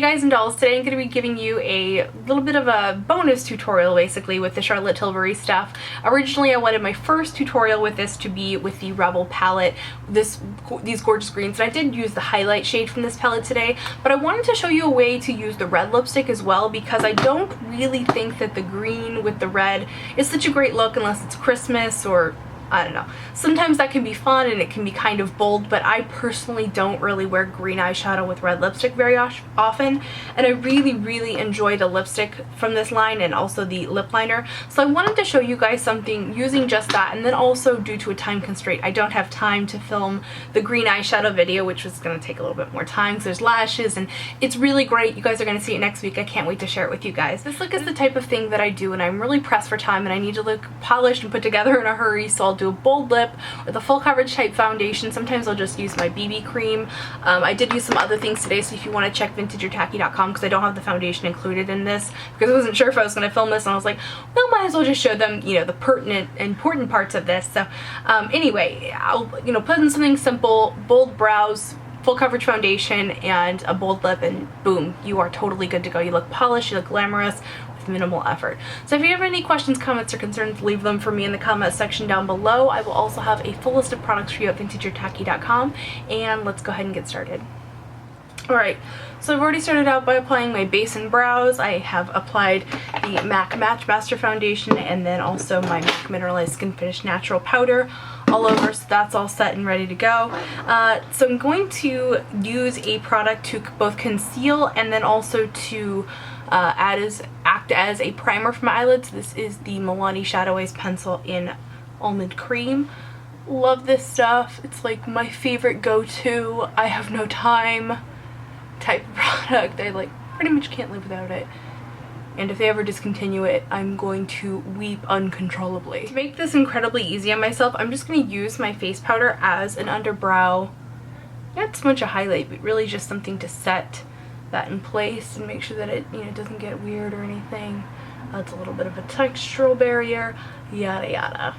Hey guys and dolls, today I'm going to be giving you a little bit of a bonus tutorial basically with the Charlotte Tilbury stuff. Originally I wanted my first tutorial with this to be with the Rebel palette, these gorgeous greens, and I did use the highlight shade from this palette today, but I wanted to show you a way to use the red lipstick as well because I don't really think that the green with the red is such a great look unless it's Christmas or I don't know. Sometimes that can be fun and it can be kind of bold, but I personally don't really wear green eyeshadow with red lipstick very often, and I really enjoy the lipstick from this line and also the lip liner. So I wanted to show you guys something using just that, and then also due to a time constraint, I don't have time to film the green eyeshadow video, which was going to take a little bit more time because there's lashes and it's really great. You guys are going to see it next week. I can't wait to share it with you guys. This look is the type of thing that I do when I'm really pressed for time and I need to look polished and put together in a hurry, so I'll do a bold lip with a full coverage type foundation. Sometimes I'll just use my BB cream. I did use some other things today, so if you want to check Vintageortacky.com, because I don't have the foundation included in this because I wasn't sure if I was going to film this, and I was like, well, might as well just show them, you know, the pertinent, important parts of this. So anyway, I'll, you know, put in something simple, bold brows, full coverage foundation, and a bold lip, and boom, you are totally good to go. You look polished, you look glamorous with minimal effort. So if you have any questions, comments, or concerns, leave them for me in the comment section down below. I will also have a full list of products for you at Vintageortacky.com, and let's go ahead and get started. Alright, so I've already started out by applying my base and brows. I have applied the MAC Match Master Foundation and then also my MAC Mineralized Skin Finish Natural Powder all over, so that's all set and ready to go. So I'm going to use a product to both conceal and then also to act as a primer for my eyelids. This is the Milani Shadow Ice Pencil in Almond Cream. Love this stuff. It's like my favorite go-to, I have no time type of product. I like pretty much can't live without it. And if they ever discontinue it, I'm going to weep uncontrollably. To make this incredibly easy on myself, I'm just going to use my face powder as an underbrow. Not so much a highlight, but really just something to set that in place and make sure that it, you know, doesn't get weird or anything. It's a little bit of a textural barrier, yada yada.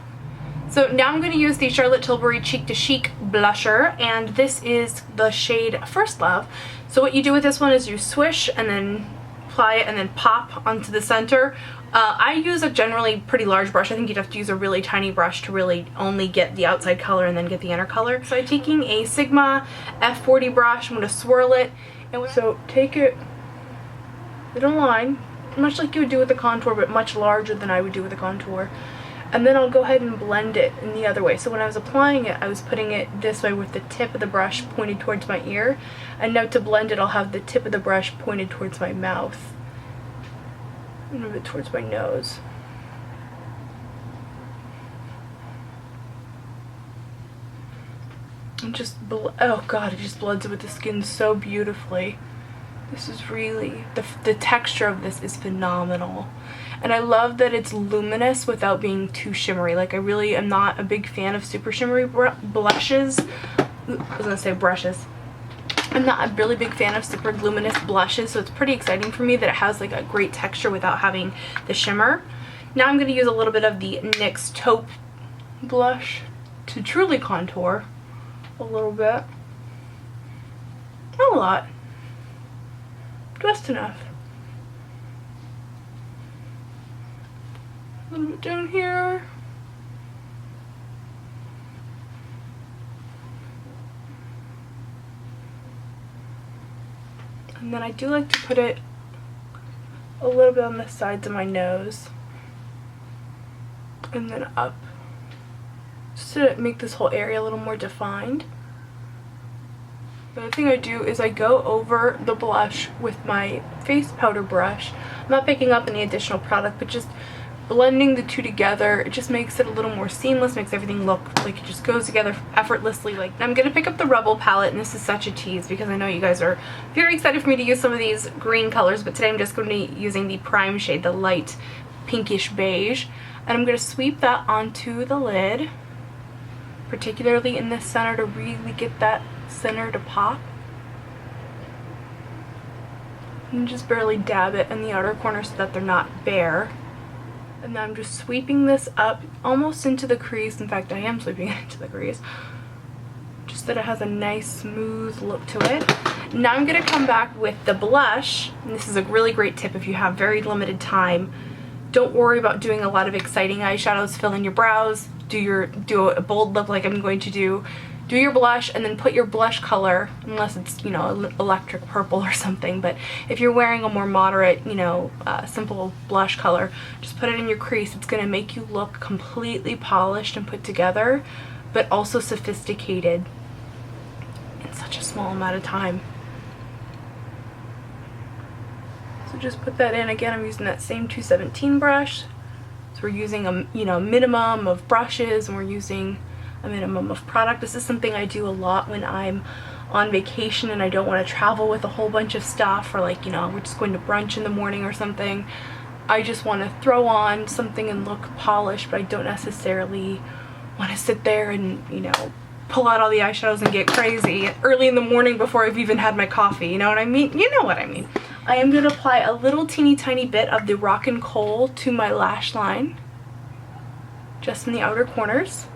So now I'm going to use the Charlotte Tilbury Cheek to Chic blusher, and this is the shade First Love. So what you do with this one is you swish and then apply it and then pop onto the center. I use a generally pretty large brush. I think you'd have to use a really tiny brush to really only get the outside color and then get the inner color. So I'm taking a Sigma F40 brush. I'm going to swirl it. And so take it in a line, much like you would do with the contour, but much larger than I would do with the contour. And then I'll go ahead and blend it in the other way. So when I was applying it, I was putting it this way with the tip of the brush pointed towards my ear. And now to blend it, I'll have the tip of the brush pointed towards my mouth. A little bit towards my nose. And just, oh god, it just blends it with the skin so beautifully. This is really, the texture of this is phenomenal. And I love that it's luminous without being too shimmery. Like, I really am not a big fan of super shimmery blushes. I was gonna say brushes. I'm not a really big fan of super luminous blushes, so it's pretty exciting for me that it has like a great texture without having the shimmer. Now I'm gonna use a little bit of the NYX Taupe blush to truly contour a little bit. Not a lot. Just enough. A little bit down here. And then I do like to put it a little bit on the sides of my nose. And then up. Just to make this whole area a little more defined. The other thing I do is I go over the blush with my face powder brush. I'm not picking up any additional product, but just blending the two together. It just makes it a little more seamless, makes everything look like it just goes together effortlessly. Like, I'm going to pick up the Rebel palette, and this is such a tease because I know you guys are very excited for me to use some of these green colors, but today I'm just going to be using the prime shade, the light pinkish beige, and I'm going to sweep that onto the lid, particularly in the center to really get that center to pop. And just barely dab it in the outer corner so that they're not bare. And then I'm just sweeping this up almost into the crease. In fact, I am sweeping it into the crease. Just that it has a nice smooth look to it. Now I'm going to come back with the blush, and this is a really great tip if you have very limited time. Don't worry about doing a lot of exciting eyeshadows. Fill in your brows, do a bold lip like I'm going to do. Do your blush and then put your blush color, unless it's, you know, electric purple or something, but if you're wearing a more moderate, you know, simple blush color, just put it in your crease. It's going to make you look completely polished and put together, but also sophisticated in such a small amount of time. So just put that in. Again, I'm using that same 217 brush. So we're using a, you know, minimum of brushes, and we're using a minimum of product. This is something I do a lot when I'm on vacation and I don't want to travel with a whole bunch of stuff, or like, you know, we're just going to brunch in the morning or something. I just want to throw on something and look polished, but I don't necessarily want to sit there and, you know, pull out all the eyeshadows and get crazy early in the morning before I've even had my coffee. You know what I mean? You know what I mean. I am going to apply a little teeny tiny bit of the Rock and Kohl to my lash line, just in the outer corners.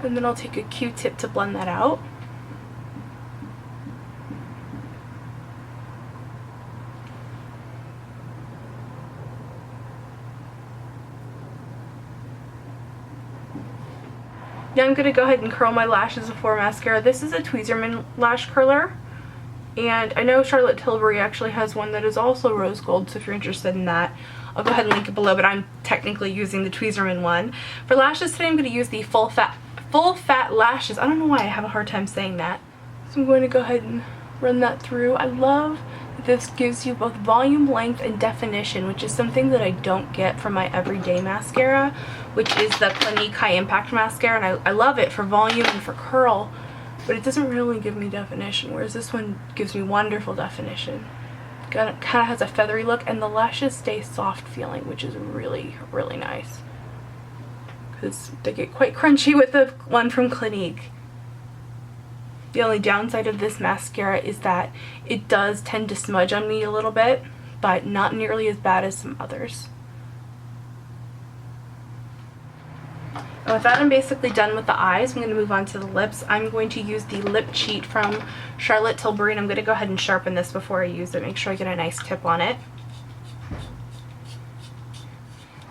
And then I'll take a Q-tip to blend that out. Now I'm going to go ahead and curl my lashes before mascara. This is a Tweezerman lash curler, and I know Charlotte Tilbury actually has one that is also rose gold, so if you're interested in that, I'll go ahead and link it below, but I'm technically using the Tweezerman one. For lashes today, I'm going to use the full fat lashes. I don't know why I have a hard time saying that. So I'm going to go ahead and run that through. I love that this gives you both volume, length, and definition, which is something that I don't get from my everyday mascara, which is the Clinique High Impact Mascara, and I love it for volume and for curl, but it doesn't really give me definition, whereas this one gives me wonderful definition. Kind of has a feathery look, and the lashes stay soft feeling, which is really, really nice, because they get quite crunchy with the one from Clinique. The only downside of this mascara is that it does tend to smudge on me a little bit, but not nearly as bad as some others. And with that, I'm basically done with the eyes. I'm going to move on to the lips. I'm going to use the Lip Cheat from Charlotte Tilbury, and I'm going to go ahead and sharpen this before I use it, make sure I get a nice tip on it.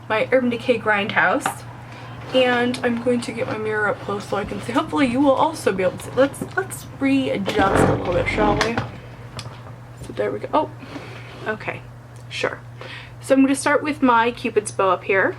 My Urban Decay Grindhouse. And I'm going to get my mirror up close so I can see. Hopefully you will also be able to see. Let's readjust a little bit, shall we? So there we go. Oh, okay, sure. So I'm going to start with my Cupid's bow up here.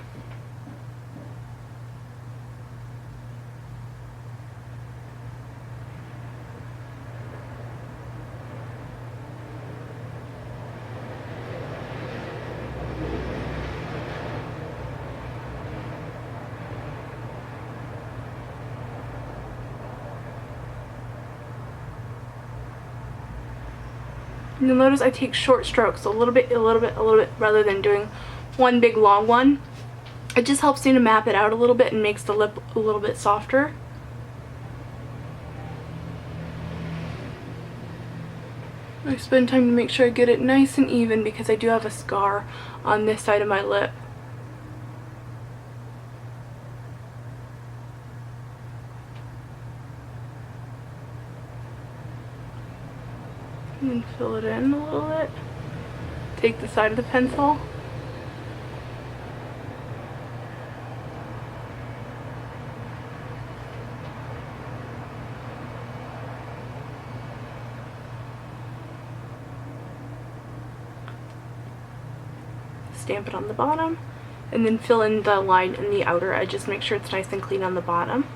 You'll notice I take short strokes, a little bit, rather than doing one big long one. It just helps me to map it out a little bit and makes the lip a little bit softer. I spend time to make sure I get it nice and even because I do have a scar on this side of my lip. And then fill it in a little bit. Take the side of the pencil. Stamp it on the bottom, and then fill in the line in the outer edges. Make sure it's nice and clean on the bottom.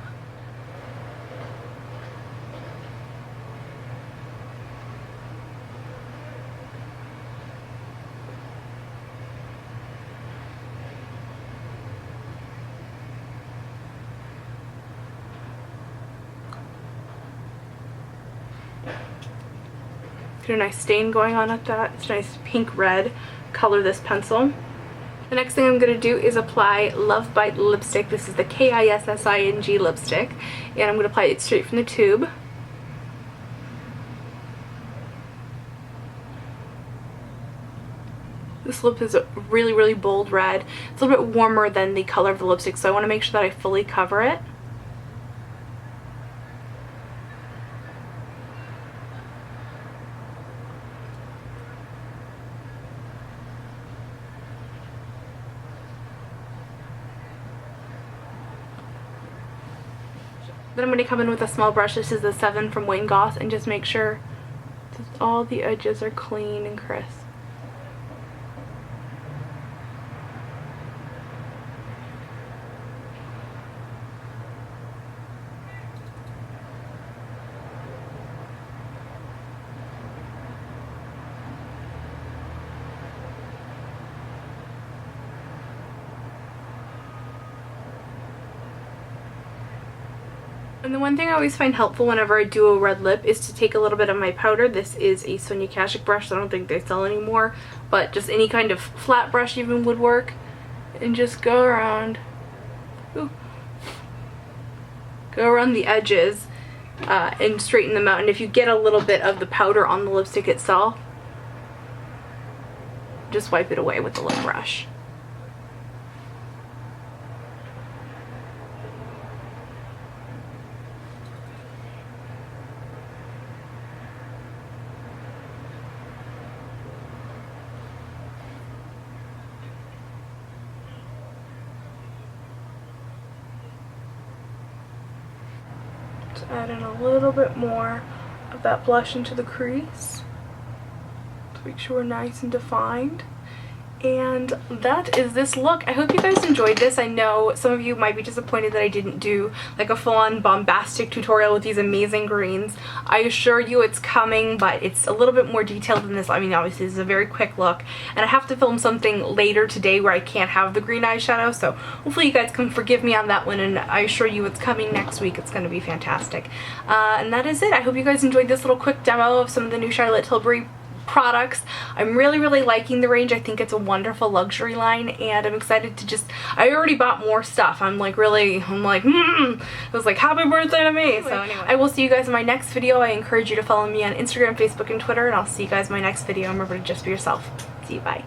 Get a nice stain going on at that. It's a nice pink red color, this pencil. The next thing I'm going to do is apply Love Bite lipstick. This is the Kissing lipstick, and I'm going to apply it straight from the tube. This lip is a really, really bold red. It's a little bit warmer than the color of the lipstick, so I want to make sure that I fully cover it. Then I'm going to come in with a small brush. This is the 7 from Wayne Goss, and just make sure that all the edges are clean and crisp. And the one thing I always find helpful whenever I do a red lip is to take a little bit of my powder. This is a Sonia Kashuk brush. I don't think they sell anymore, but just any kind of flat brush even would work. And just go around, ooh, go around the edges and straighten them out. And if you get a little bit of the powder on the lipstick itself, just wipe it away with the lip brush. Add in a little bit more of that blush into the crease to make sure we're nice and defined. And that is this look. I hope you guys enjoyed this. I know some of you might be disappointed that I didn't do like a full-on bombastic tutorial with these amazing greens. I assure you it's coming, but it's a little bit more detailed than this. I mean, obviously this is a very quick look, and I have to film something later today where I can't have the green eyeshadow, so hopefully you guys can forgive me on that one, and I assure you it's coming next week. It's going to be fantastic. And that is it. I hope you guys enjoyed this little quick demo of some of the new Charlotte Tilbury products. I'm really liking the range. I think it's a wonderful luxury line, and I'm excited to just, I already bought more stuff. I was like, happy birthday to me. So anyway, I will see you guys in my next video. I encourage you to follow me on Instagram, Facebook, and Twitter, and I'll see you guys in my next video. Remember to just be yourself. See you, bye.